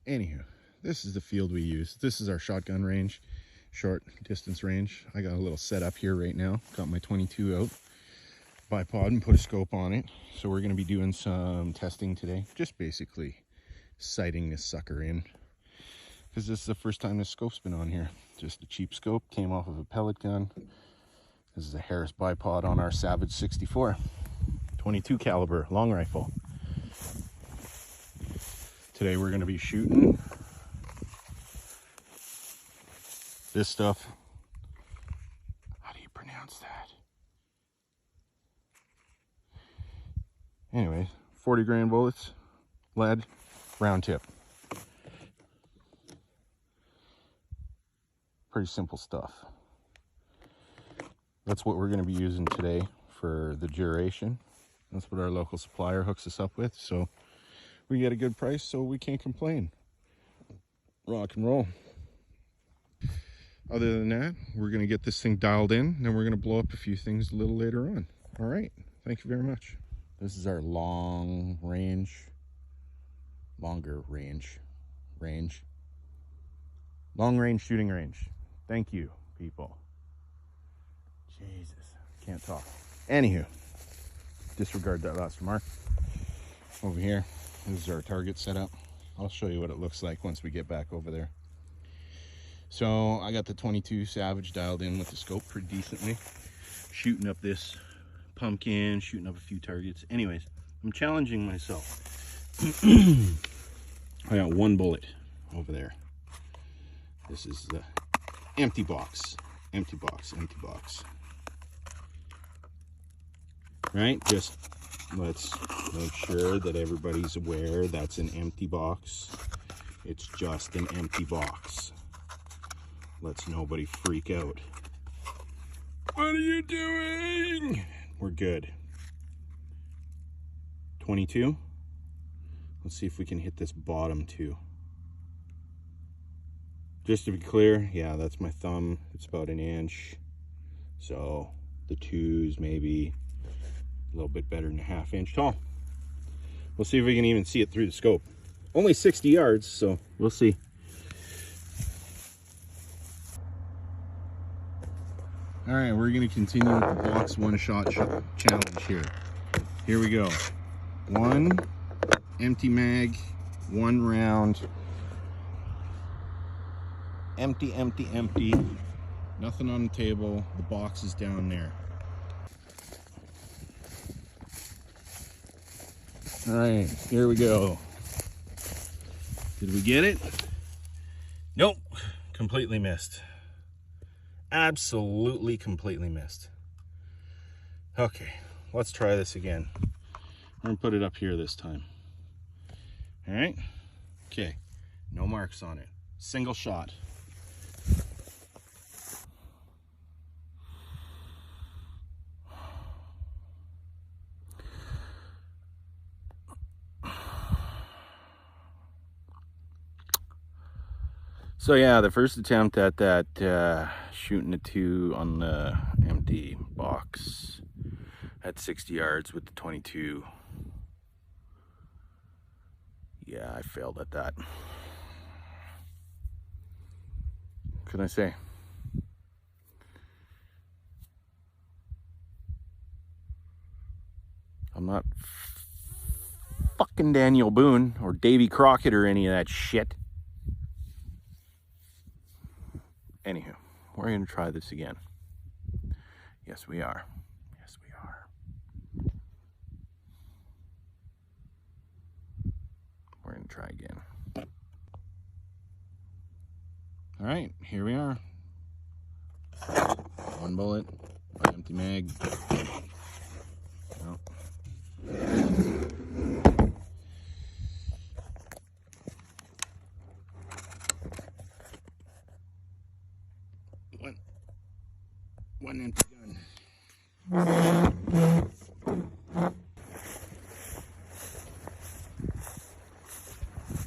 Anywho, this is the field we use. This is our shotgun range, short distance range. I got a little setup here right now. Got my 22 out, bipod, and put a scope on it. So we're going to be doing some testing today. Just basically sighting this sucker in, because this is the first time this scope's been on here. Just a cheap scope, came off of a pellet gun. This is a Harris bipod on our Savage 64, 22 caliber long rifle. Today we're going to be shooting this stuff. How do you pronounce that? Anyways, 40 grain bullets, lead, round tip. Pretty simple stuff. That's what we're going to be using today for the duration. That's what our local supplier hooks us up with, so we get a good price, so we can't complain. Rock and roll. Other than that, we're going to get this thing dialed in, and then we're going to blow up a few things a little later on. All right, thank you very much. This is our longer range, long range shooting range. Thank you, people. Jesus, can't talk. Anywho, disregard that last remark. Over here, this is our target setup. I'll show you what it looks like once we get back over there. So I got the 22 Savage dialed in with the scope pretty decently. Shooting up this pumpkin, shooting up a few targets. Anyways, I'm challenging myself. I got one bullet over there. This is the empty box. Empty box. Right? Just let's make sure that everybody's aware that's an empty box. It's just an empty box. Let's nobody freak out. What are you doing? We're good. 22. Let's see if we can hit this bottom too. Just to be clear, yeah, that's my thumb. It's about an inch. So the 2's maybe a little bit better than a ½ inch tall. We'll see if we can even see it through the scope. Only 60 yards, so we'll see. All right, we're going to continue with the box one-shot challenge here. Here we go. One empty mag, one round. Empty. Nothing on the table. The box is down there. All right, here we go. Did we get it? Nope, completely missed. Absolutely completely missed. Okay, let's try this again. I'm gonna put it up here this time. All right, okay, no marks on it. Single shot. So yeah, the first attempt at that shooting a 2 on the empty box at 60 yards with the 22. Yeah, I failed at that. What can I say? I'm not fucking Daniel Boone or Davy Crockett or any of that shit. Anywho, we're going to try this again. Yes, we are. Yes, we are. We're going to try again. All right, here we are. One bullet, one empty mag. Nope. One empty gun.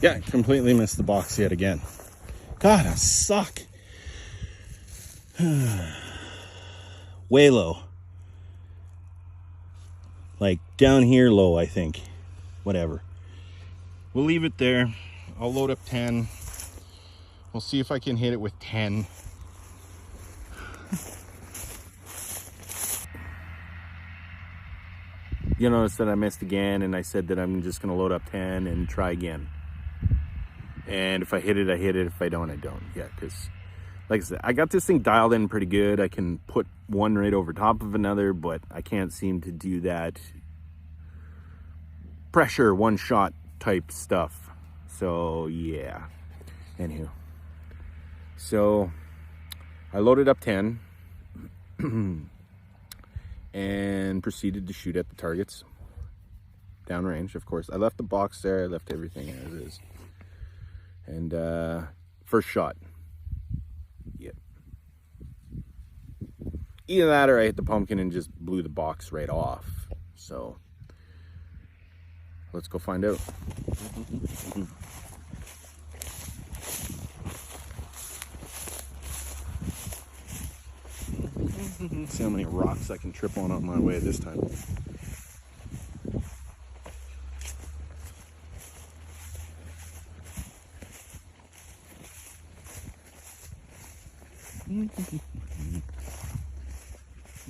Yeah, completely missed the box yet again. God, I suck. Way low. Like down here low, I think. Whatever. We'll leave it there. I'll load up 10. We'll see if I can hit it with 10. You notice that I missed again, and I said that I'm just going to load up 10 and try again. And if I hit it, I hit it. If I don't, I don't. Yeah, because like I said, I got this thing dialed in pretty good. I can put one right over top of another, but I can't seem to do that pressure one shot type stuff. So yeah, anywho, so I loaded up 10 and proceeded to shoot at the targets downrange. Of course, I left the box there. I left everything as is. And first shot, yep. Either that or I hit the pumpkin and just blew the box right off. So let's go find out. See how many rocks I can trip on my way this time.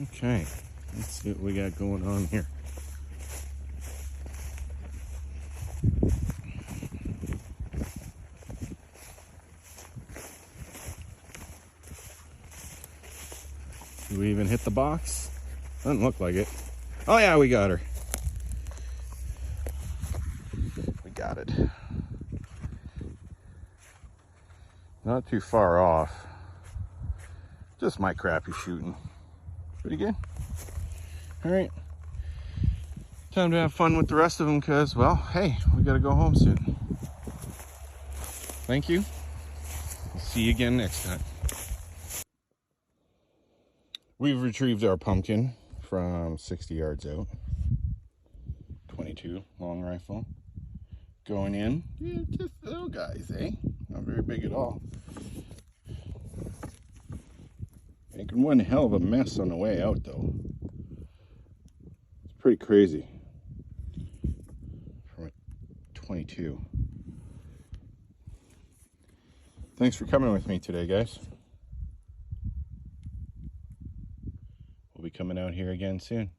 Okay, let's see what we got going on here. Do we even hit the box? Doesn't look like it. Oh yeah, we got her. We got it. Not too far off. Just my crappy shooting. Pretty good. All right. Time to have fun with the rest of them because, well, hey, we got to go home soon. Thank you. We'll see you again next time. We've retrieved our pumpkin from 60 yards out. 22 long rifle. Going in. Yeah, just little guys, eh? Not very big at all. Making one hell of a mess on the way out, though. It's pretty crazy. From a 22. Thanks for coming with me today, guys. We'll be coming out here again soon.